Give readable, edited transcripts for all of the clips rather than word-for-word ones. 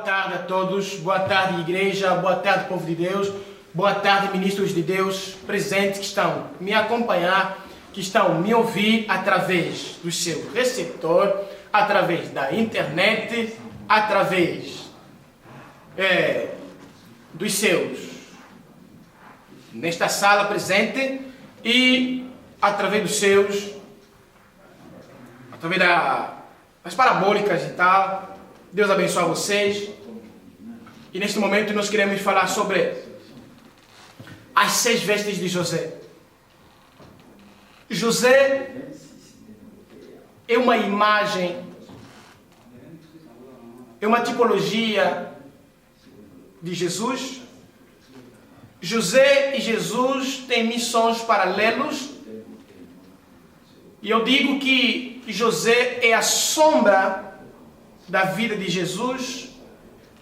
tarde a todos, boa tarde igreja, boa tarde povo de Deus, boa tarde ministros de Deus presentes que estão me acompanhar, que estão me ouvir através do seu receptor, através da internet, através dos seus, nesta sala presente e através dos seus, através das parabólicas e tal. Deus abençoe vocês. E neste momento nós queremos falar sobre as 6 vestes de José. José é uma imagem, é uma tipologia de Jesus. José e Jesus têm missões paralelas. E eu digo que José é a sombra da vida de Jesus.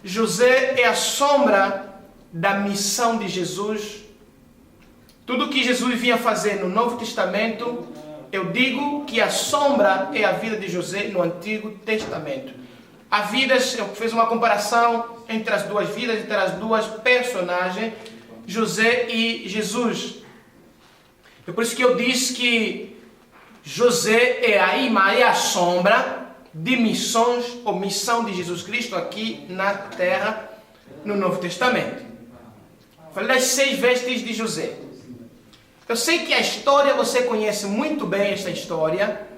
José é a sombra da missão de Jesus. Tudo que Jesus vinha fazer no Novo Testamento, eu digo que a sombra é a vida de José no Antigo Testamento. Há vidas, eu fiz uma comparação entre as duas vidas, entre as duas personagens, José e Jesus. É por isso que eu disse que José é a imagem, é a sombra de missões ou missão de Jesus Cristo aqui na terra, no Novo Testamento. Falei das 6 vestes de José. Eu sei que a história, você conhece muito bem esta história.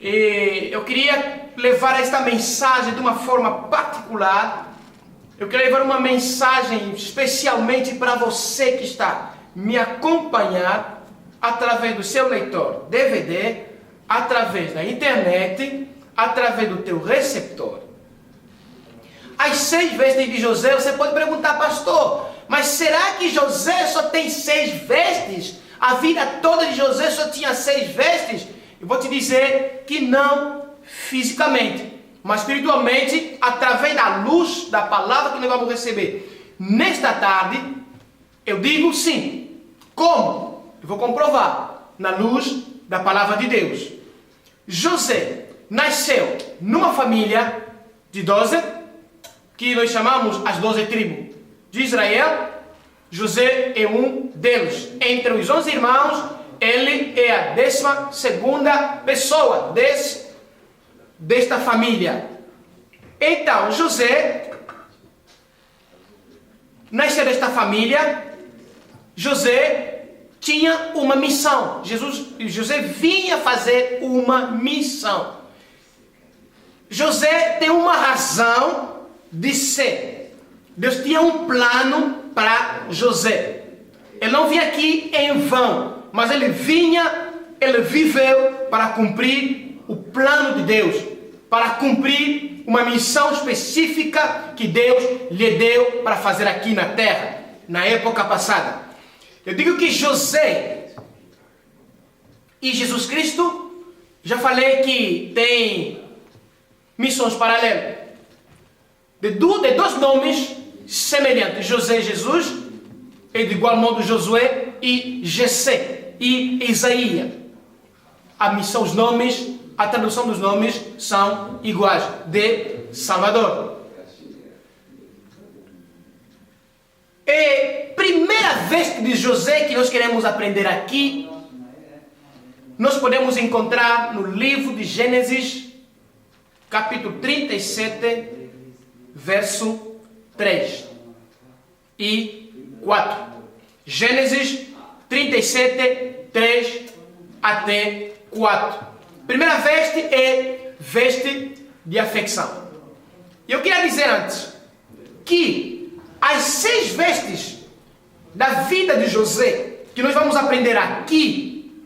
E eu queria levar esta mensagem de uma forma particular. Eu queria levar uma mensagem especialmente para você que está me acompanhar através do seu leitor DVD, através da internet, através do teu receptor. As 6 vestes de José, você pode perguntar, pastor, mas será que José só tem 6 vestes? A vida toda de José só tinha 6 vestes? Eu vou te dizer que não fisicamente, mas espiritualmente, através da luz da palavra que nós vamos receber nesta tarde, eu digo sim. Como? Eu vou comprovar na luz da palavra de Deus. José nasceu numa família de 12, que nós chamamos as 12 tribos de Israel. José é um deles. Entre os 11 irmãos, ele é a 12ª pessoa desta família. Então, José nasceu desta família. José tinha uma missão. José vinha fazer uma missão. José tem uma razão de ser. Deus tinha um plano para José. Ele não vinha aqui em vão, mas ele viveu para cumprir o plano de Deus, para cumprir uma missão específica que Deus lhe deu para fazer aqui na terra, na época passada. Eu digo que José e Jesus Cristo, já falei que tem missões paralelas. De 2 nomes semelhantes, José e Jesus, e de igual modo Josué e Jessé e Isaías. A missão, os nomes, a tradução dos nomes são iguais, de Salvador. E primeira veste de José que nós queremos aprender aqui, nós podemos encontrar no livro de Gênesis, capítulo 37, verso 3 e 4. Gênesis 37, 3 até 4. Primeira veste é veste de afecção. E eu queria dizer antes que as 6 vestes da vida de José, que nós vamos aprender aqui,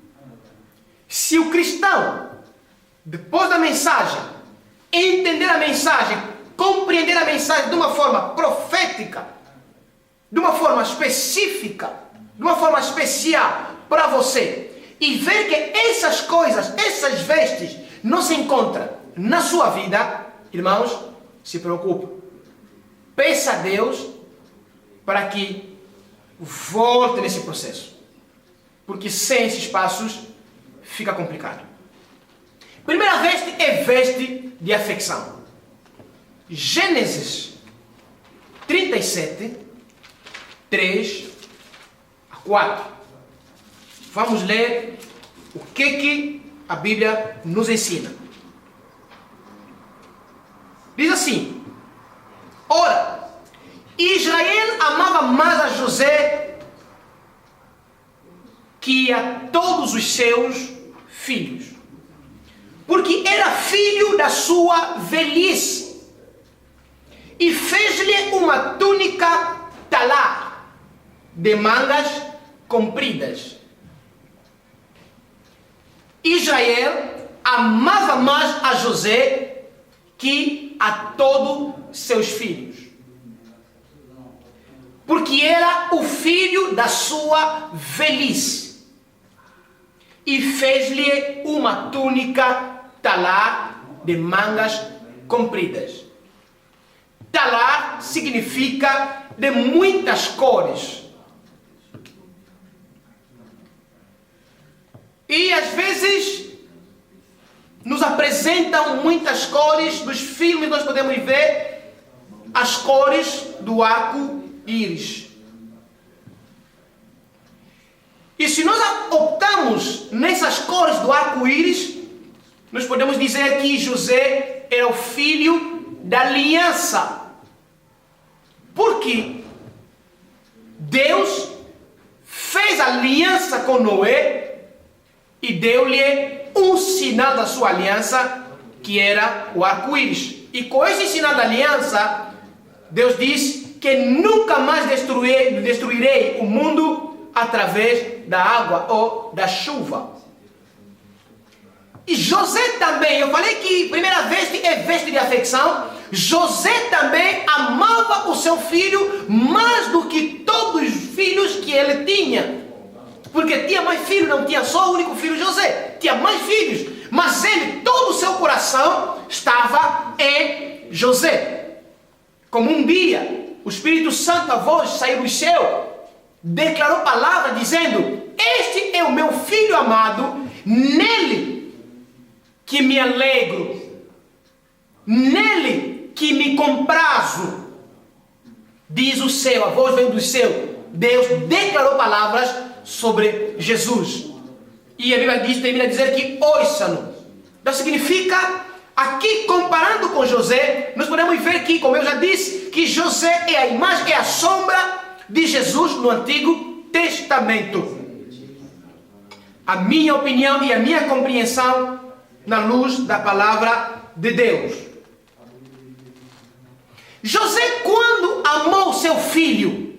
se o cristão, depois da mensagem, entender a mensagem, compreender a mensagem de uma forma profética, de uma forma específica, de uma forma especial para você, e ver que essas coisas, essas vestes, não se encontram na sua vida, irmãos, se preocupe. Peça a Deus para que volte nesse processo, porque sem esses passos fica complicado. Primeira veste é veste de afecção. Gênesis 37, 3 a 4. Vamos ler o que a Bíblia nos ensina. Diz assim: ora, Israel amava mais a José que a todos os seus filhos, porque era filho da sua velhice, e fez-lhe uma túnica talar de mangas compridas. Israel amava mais a José que a todos seus filhos, porque era o filho da sua velhice, e fez-lhe uma túnica talar de mangas compridas. Talar significa de muitas cores. E às vezes nos apresentam muitas cores. Dos filmes nós podemos ver as cores do arco-íris. E se nós optamos nessas cores do arco-íris, nós podemos dizer que José era o filho da aliança. Porque Deus fez aliança com Noé e deu-lhe um sinal da sua aliança, que era o arco-íris. E com esse sinal da aliança, Deus diz que nunca mais destruirei o mundo através da água ou da chuva. E José também, eu falei que primeira veste é veste de afeição. José também amava o seu filho mais do que todos os filhos que ele tinha. Porque tinha mais filhos, não tinha só o único filho José, tinha mais filhos. Mas ele, todo o seu coração estava em José. Como um dia, o Espírito Santo, a voz, saiu do céu, declarou palavra dizendo: este é o meu filho amado, nele que me alegro, nele que me comprazo. Diz o céu, a voz veio do céu. Deus declarou palavras sobre Jesus. E a Bíblia termina a dizer que ouçam-no. Então significa, aqui comparando com José, nós podemos ver que, como eu já disse, que José é a imagem, é a sombra de Jesus no Antigo Testamento. A minha opinião e a minha compreensão na luz da palavra de Deus. José, quando amou seu filho,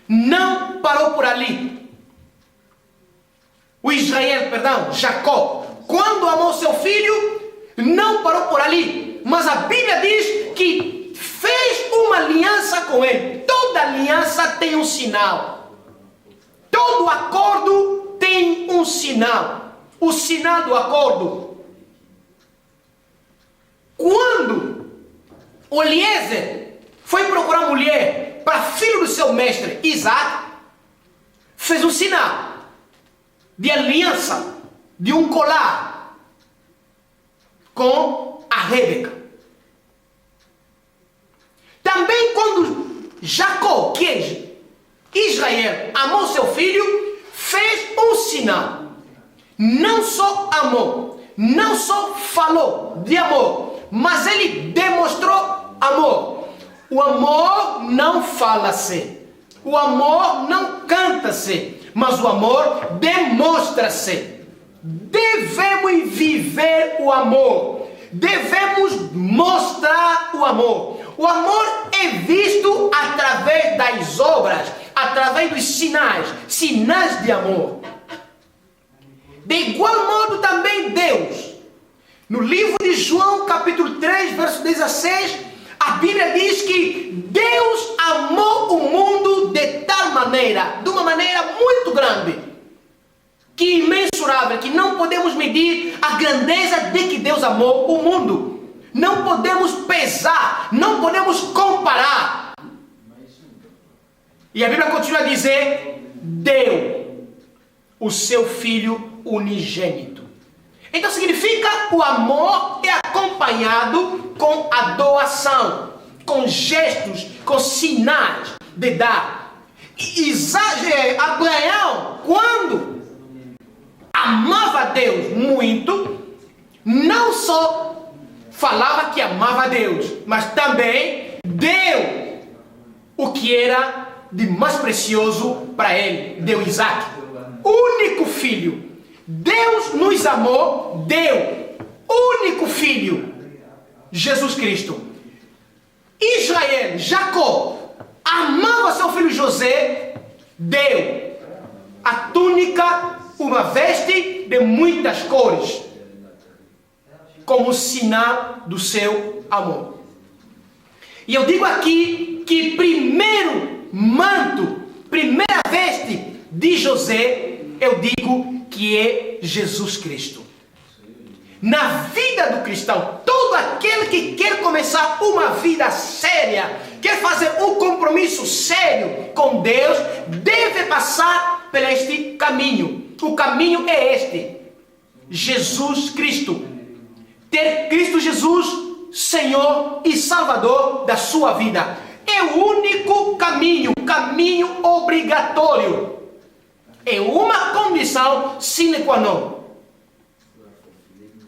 não parou por ali. Jacó, quando amou seu filho, não parou por ali. Mas a Bíblia diz que fez uma aliança com ele. Toda aliança tem um sinal. Todo acordo tem um sinal. O sinal do acordo. Quando Eliezer foi procurar mulher para filho do seu mestre Isaac, fez um sinal de aliança, de um colar com a Rebeca. Também quando Jacó, que é Israel, amou seu filho, fez um sinal. Não só amou, não só falou de amor, mas ele demonstrou amor. O amor não fala-se, o amor não canta-se, mas o amor demonstra-se. Devemos viver o amor, devemos mostrar o amor. O amor é visto através das obras, através dos sinais de amor. De igual modo também Deus, no livro de João capítulo 3, verso 16, a Bíblia diz que Deus amou o mundo de tal maneira, de uma maneira muito grande, que imensurável, que não podemos medir a grandeza de que Deus amou o mundo. Não podemos pesar, não podemos comparar. E a Bíblia continua a dizer: deu o seu Filho unigênito. Então significa, o amor é a compaixão acompanhado com adoração, com gestos, com sinais de dar. Abraão, quando amava Deus muito, não só falava que amava Deus, mas também deu o que era de mais precioso para ele, deu Isaac, único filho. Deus nos amou, deu único filho, Jesus Cristo. Israel, Jacó, amava seu filho José, deu a túnica, uma veste de muitas cores, como sinal do seu amor. E eu digo aqui que primeiro manto, primeira veste de José, eu digo que é Jesus Cristo. Na vida do cristão, todo aquele que quer começar uma vida séria, quer fazer um compromisso sério com Deus, deve passar por este caminho. O caminho é este: Jesus Cristo. Ter Cristo Jesus, Senhor e Salvador da sua vida. É o único caminho, caminho obrigatório. É uma condição sine qua non.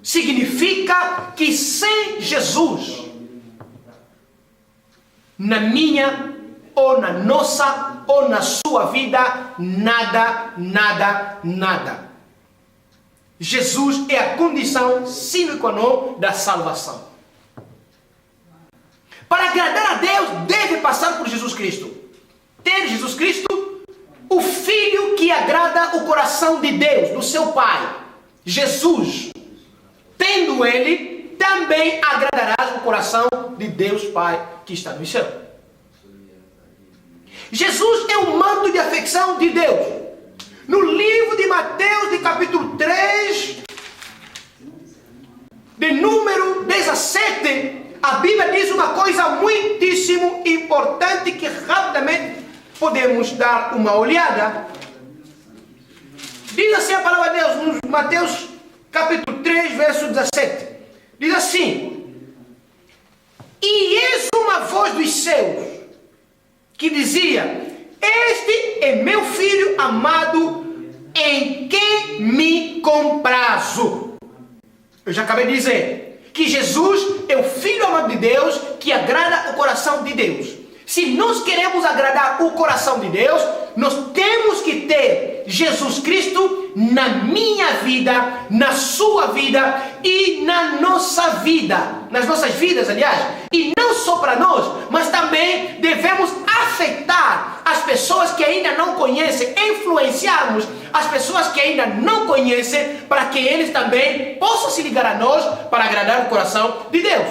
Significa que sem Jesus, na minha, ou na nossa, ou na sua vida, nada, nada, nada. Jesus é a condição sine qua non da salvação. Para agradar a Deus, deve passar por Jesus Cristo. Ter Jesus Cristo, o Filho que agrada o coração de Deus, do seu Pai. Jesus, tendo Ele, também agradarás o coração de Deus Pai que está no céu. Jesus é o manto de afeição de Deus. No livro de Mateus, de capítulo 3, de número 17, a Bíblia diz uma coisa muitíssimo importante que rapidamente podemos dar uma olhada. Diz assim a palavra de Deus, no Mateus capítulo 3, verso 17. Diz assim: E eis uma voz dos céus, que dizia: Este é meu filho amado, em quem me comprazo. Eu já acabei de dizer que Jesus é o Filho amado de Deus, que agrada o coração de Deus. Se nós queremos agradar o coração de Deus, nós temos que ter Jesus Cristo na minha vida, na sua vida e na nossa vida. Nas nossas vidas, aliás. E não só para nós, mas também devemos afetar as pessoas que ainda não conhecem, influenciarmos as pessoas que ainda não conhecem, para que eles também possam se ligar a nós para agradar o coração de Deus.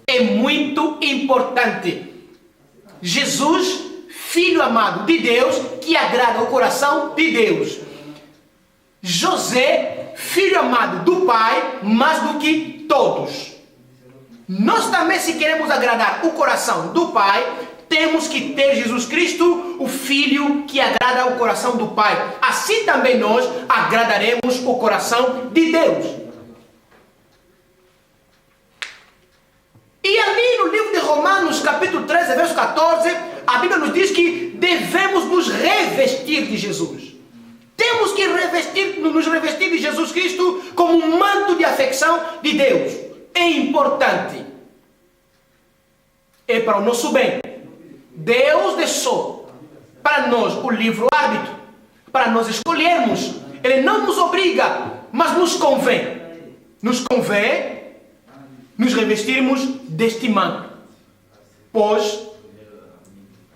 É muito importante. Jesus, Filho amado de Deus, que agrada o coração de Deus. José, filho amado do Pai, mais do que todos. Nós também, se queremos agradar o coração do Pai, temos que ter Jesus Cristo, o Filho que agrada o coração do Pai. Assim também nós agradaremos o coração de Deus. E ali no livro de Romanos, capítulo 13, verso 14, a Bíblia nos diz que devemos nos revestir de Jesus. Temos que nos revestir de Jesus Cristo como um manto de afeição de Deus. É importante. É para o nosso bem. Deus deixou para nós o livre-arbítrio, para nós escolhermos. Ele não nos obriga, mas nos convém. Nos convém nos revestirmos deste manto. Pois,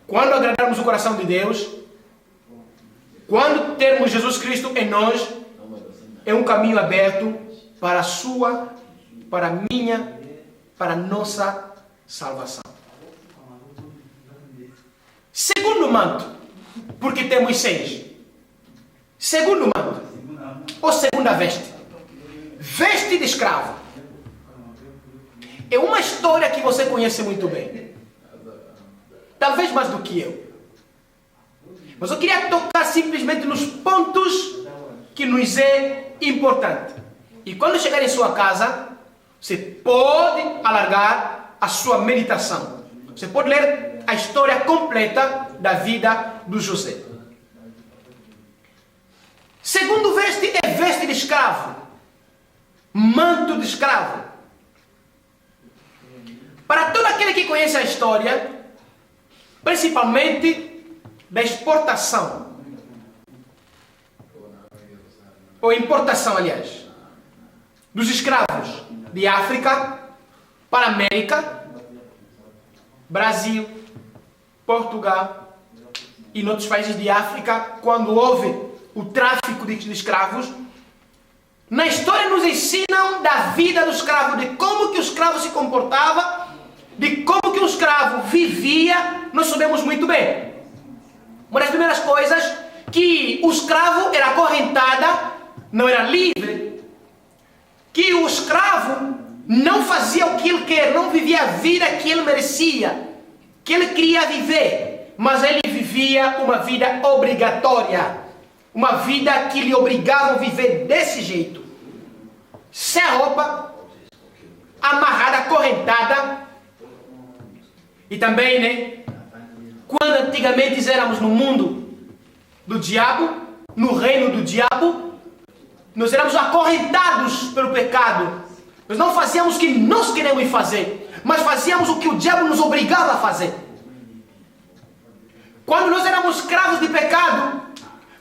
quando agradarmos o coração de Deus, quando termos Jesus Cristo em nós, é um caminho aberto para a sua, para a minha, para a nossa salvação. Segundo manto, porque temos 6. Segundo manto, ou segunda veste. Veste de escravo. É uma história que você conhece muito bem. Talvez mais do que eu. Mas eu queria tocar simplesmente nos pontos que nos é importante. E quando chegar em sua casa, Você pode alargar a sua meditação. Você pode ler a história completa da vida do José. Segundo veste é veste de escravo. Manto de escravo. Para todo aquele que conhece a história, principalmente da exportação, ou importação, aliás, dos escravos de África para a América, Brasil, Portugal e em outros países de África, quando houve o tráfico de escravos, na história nos ensinam da vida do escravo, de como que o escravo se comportava, de como que o escravo vivia, nós sabemos muito bem. Uma das primeiras coisas, que o escravo era acorrentado, não era livre, que o escravo não fazia o que ele quer, não vivia a vida que ele merecia, que ele queria viver, mas ele vivia uma vida obrigatória, uma vida que lhe obrigava a viver desse jeito, sem roupa, amarrada, acorrentada. E também, né, quando antigamente éramos no mundo do diabo, no reino do diabo, nós éramos acorrentados pelo pecado. Nós não fazíamos o que nós queremos fazer, mas fazíamos o que o diabo nos obrigava a fazer. Quando nós éramos escravos de pecado,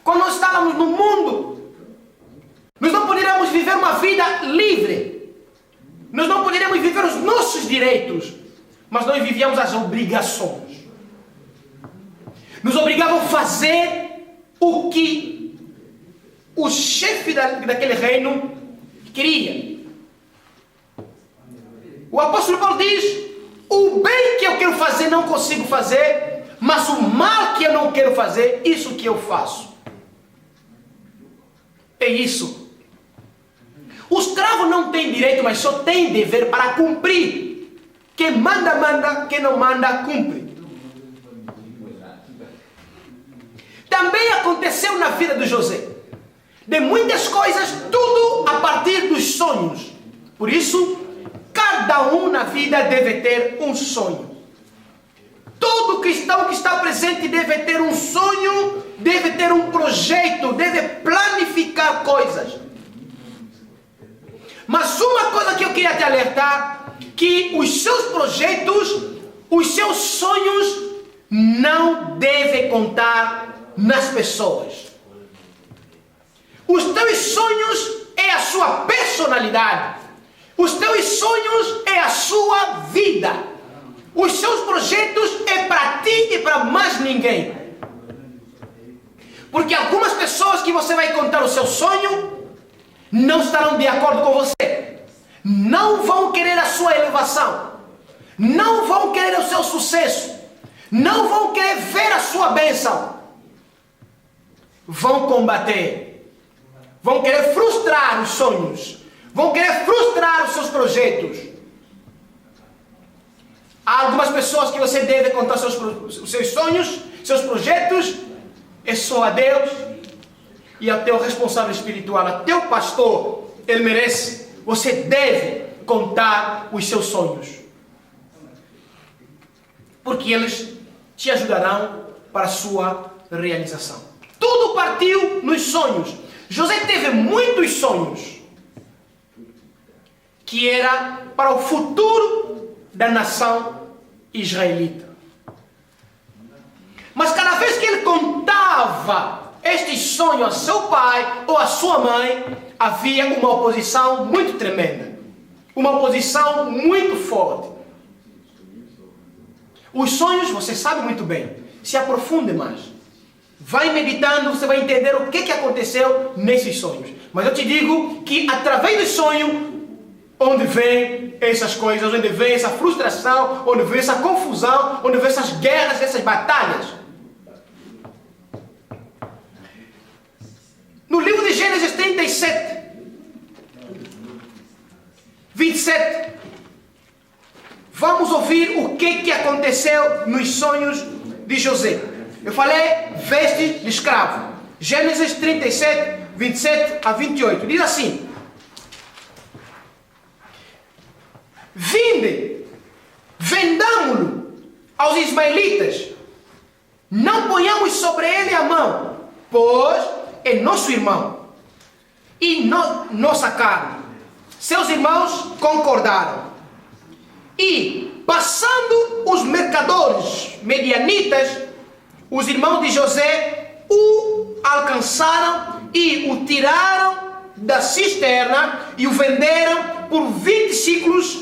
quando nós estávamos no mundo, nós não poderíamos viver uma vida livre. Nós não poderíamos viver os nossos direitos, mas nós vivíamos as obrigações. Nos obrigavam a fazer o que o chefe daquele reino queria. O apóstolo Paulo diz: o bem que eu quero fazer não consigo fazer, mas o mal que eu não quero fazer, isso que eu faço. É isso. O escravo não tem direito, mas só tem dever para cumprir. Quem manda, manda. Quem não manda, cumpre. Também aconteceu na vida de José. De muitas coisas, tudo a partir dos sonhos. Por isso, cada um na vida deve ter um sonho. Todo cristão que está presente deve ter um sonho, deve ter um projeto, deve planificar coisas. Mas uma coisa que eu queria te alertar, que os seus projetos, os seus sonhos não devem contar nas pessoas. Os teus sonhos é a sua personalidade. Os teus sonhos é a sua vida. Os seus projetos é para ti e para mais ninguém. Porque algumas pessoas que você vai contar o seu sonho não estarão de acordo com você. Não vão querer a sua elevação. Não vão querer o seu sucesso. Não vão querer ver a sua bênção. Vão combater. Vão querer frustrar os sonhos. Vão querer frustrar os seus projetos. Há algumas pessoas que você deve contar os seus sonhos, seus projetos, é só a Deus e ao teu responsável espiritual, ao teu pastor. Ele merece. Você deve contar os seus sonhos, porque eles te ajudarão para a sua realização. Tudo partiu nos sonhos. José teve muitos sonhos, que era para o futuro da nação israelita. Mas cada vez que ele contava este sonho a seu pai ou a sua mãe, havia uma oposição muito tremenda. Uma oposição muito forte. Os sonhos, você sabe muito bem, se aprofunde mais. Vai meditando, você vai entender o que aconteceu nesses sonhos. Mas eu te digo que através do sonho, onde vem essas coisas, onde vem essa frustração, onde vem essa confusão, onde vem essas guerras, essas batalhas. No livro de Gênesis 37, 27, vamos ouvir o que aconteceu nos sonhos de José. Eu falei veste de escravo. Gênesis 37, 27 a 28. Diz assim: vinde, vendamo-lo aos ismaelitas, não ponhamos sobre ele a mão, pois é nosso irmão e nossa carne. Seus irmãos concordaram. E, passando os mercadores medianitas, os irmãos de José o alcançaram e o tiraram da cisterna e o venderam por 20 ciclos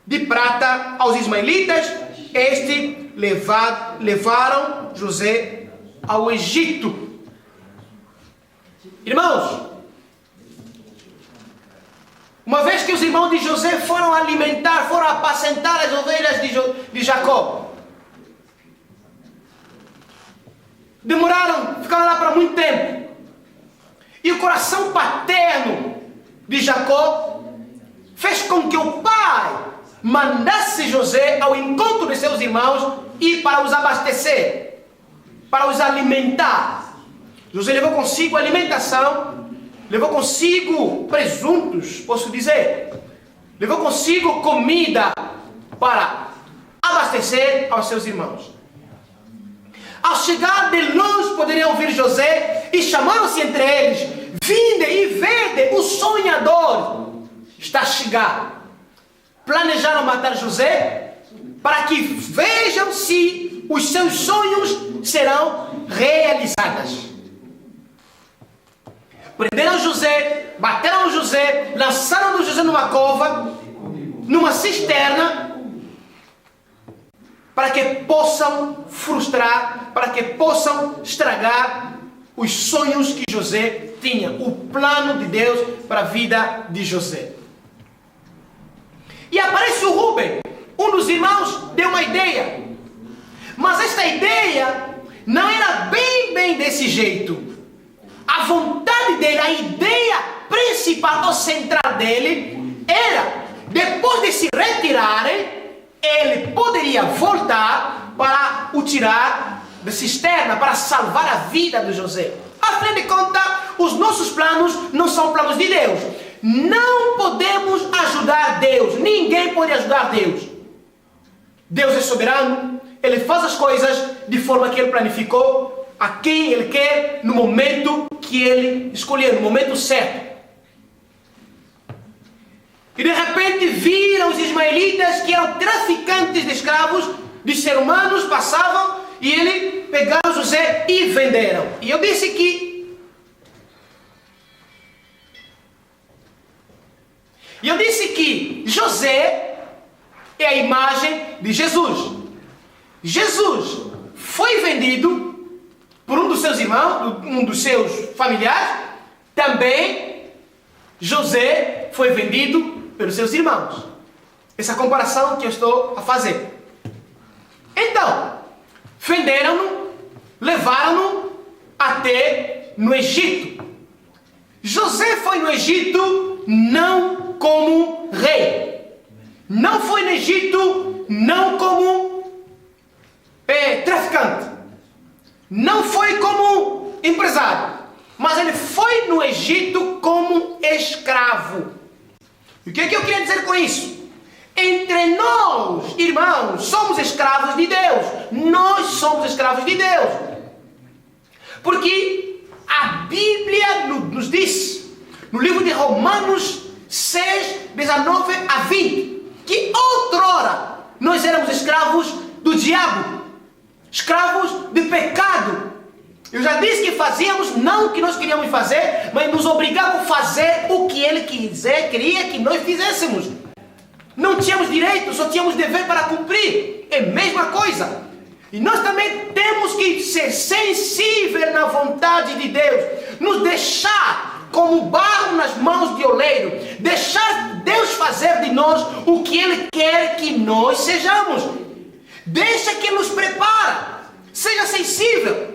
de prata aos ismaelitas. Levaram José ao Egito. Irmãos, uma vez que os irmãos de José foram apacentar as ovelhas de Jacó, ficaram lá para muito tempo. E o coração paterno de Jacó fez com que o pai mandasse José ao encontro de seus irmãos e para os abastecer, para os alimentar. José levou consigo alimentação, levou consigo presuntos, posso dizer, levou consigo comida para abastecer aos seus irmãos. Ao chegar de longe poderiam ouvir José e chamaram-se entre eles: vinde e vede, o sonhador está a chegar. Planejaram matar José para que vejam se os seus sonhos serão realizados. Prenderam José, bateram José, lançaram José numa cova, numa cisterna, para que possam frustrar, para que possam estragar os sonhos que José tinha, o plano de Deus para a vida de José. E aparece o Rubem, um dos irmãos, deu uma ideia. Mas esta ideia não era bem desse jeito. A vontade dele, a ideia principal ou central dele era, depois de se retirarem, ele poderia voltar para o tirar da cisterna, para salvar a vida de José. Afinal de contas, os nossos planos não são planos de Deus. Não podemos ajudar Deus. Ninguém pode ajudar Deus. Deus é soberano. Ele faz as coisas de forma que Ele planificou, a quem Ele quer, no momento que Ele escolher, no momento certo. E de repente viram os ismaelitas, que eram traficantes de escravos, de seres humanos, passavam, e ele pegaram José e venderam. E eu disse que José é a imagem de Jesus. Jesus foi vendido por um dos seus irmãos, um dos seus familiares. Também José foi vendido pelos seus irmãos. Essa comparação que eu estou a fazer. Então, venderam-no, levaram-no até no Egito. José foi no Egito não como rei. Não foi no Egito não como traficante. Não foi como empresário. Mas ele foi no Egito como escravo. E o que é que eu queria dizer com isso? Entre nós, irmãos, somos escravos de Deus. Nós somos escravos de Deus. Porque a Bíblia nos diz, no livro de Romanos 6, 19 a 20, que outrora nós éramos escravos do diabo, escravos de pecado. Eu já disse que fazíamos não o que nós queríamos fazer, mas nos obrigavam a fazer o que Ele queria que nós fizéssemos. Não tínhamos direito, só tínhamos dever para cumprir. É a mesma coisa. E nós também temos que ser sensíveis na vontade de Deus. Nos deixar como barro nas mãos de oleiro. Deixar Deus fazer de nós o que Ele quer que nós sejamos. Deixa que Ele nos prepara. Seja sensível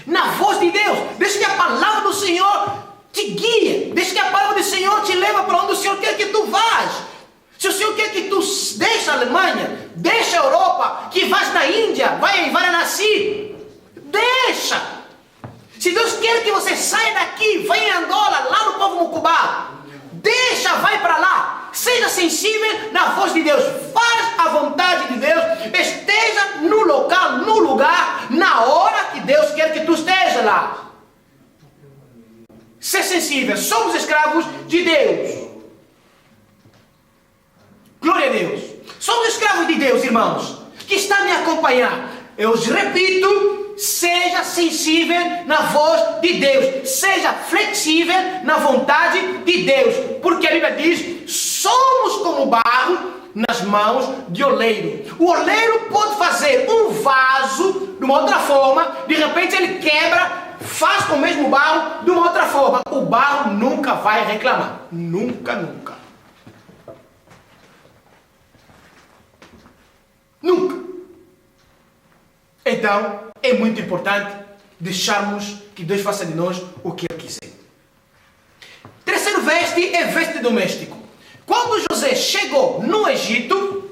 na voz de Deus. Deixa que a palavra do Senhor te guie. Deixa que a palavra do Senhor te leve para onde o Senhor quer que tu vás. Se o Senhor quer que tu deixe a Alemanha, deixa a Europa, que vais na Índia, vai em Varanasi, deixa. Se Deus quer que você saia daqui, vai em Angola, lá no povo Mucubá, deixa, vai para lá. Seja sensível na voz de Deus. Faz a vontade de Deus. Esteja no local, no lugar, na hora que Deus quer que tu esteja lá. Ser sensível. Somos escravos de Deus. Glória a Deus. Somos escravos de Deus, irmãos, que está me acompanhando. Eu os repito, seja sensível na voz de Deus. Seja flexível na vontade de Deus. Porque a Bíblia diz, somos como barro nas mãos de oleiro. O oleiro pode fazer um vaso de uma outra forma, de repente ele quebra, faz com o mesmo barro de uma outra forma. O barro nunca vai reclamar. Nunca, nunca. Nunca. Então, é muito importante deixarmos que Deus faça de nós o que Ele quiser. Terceiro veste é veste doméstico. Quando José chegou no Egito,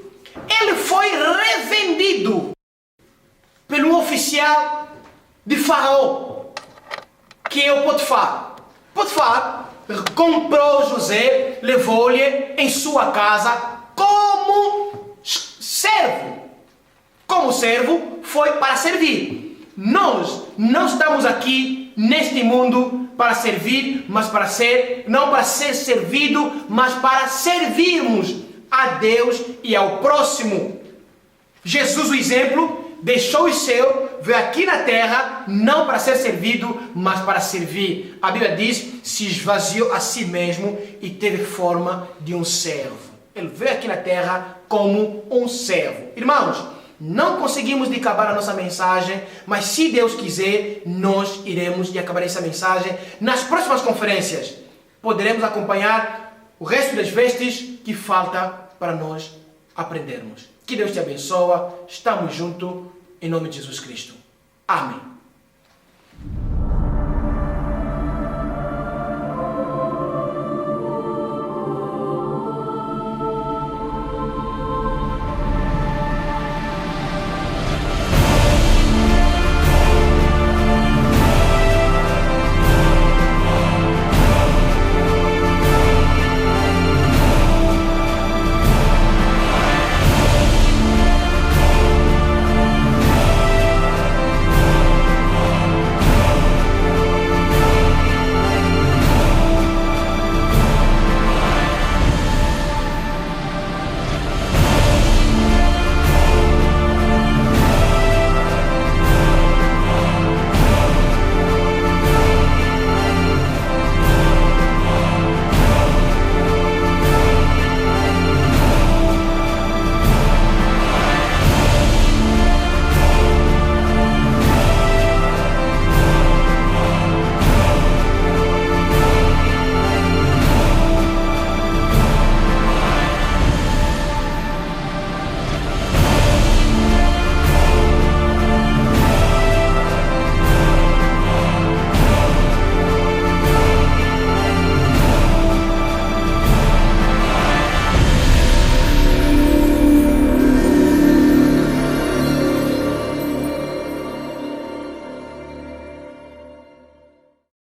ele foi revendido pelo oficial de Faraó, que é o Potifar. Potifar comprou José, levou-lhe em sua casa como servo. Como servo, foi para servir. Nós não estamos aqui neste mundo para servir, mas para ser, não para ser servido, mas para servirmos a Deus e ao próximo. Jesus, o exemplo, deixou o céu, veio aqui na terra, não para ser servido, mas para servir. A Bíblia diz, se esvaziou a si mesmo e teve forma de um servo. Ele veio aqui na terra como um servo. Irmãos, não conseguimos de acabar a nossa mensagem, mas se Deus quiser, nós iremos de acabar essa mensagem. Nas próximas conferências, poderemos acompanhar o resto das vestes que falta para nós aprendermos. Que Deus te abençoe. Estamos juntos em nome de Jesus Cristo. Amém.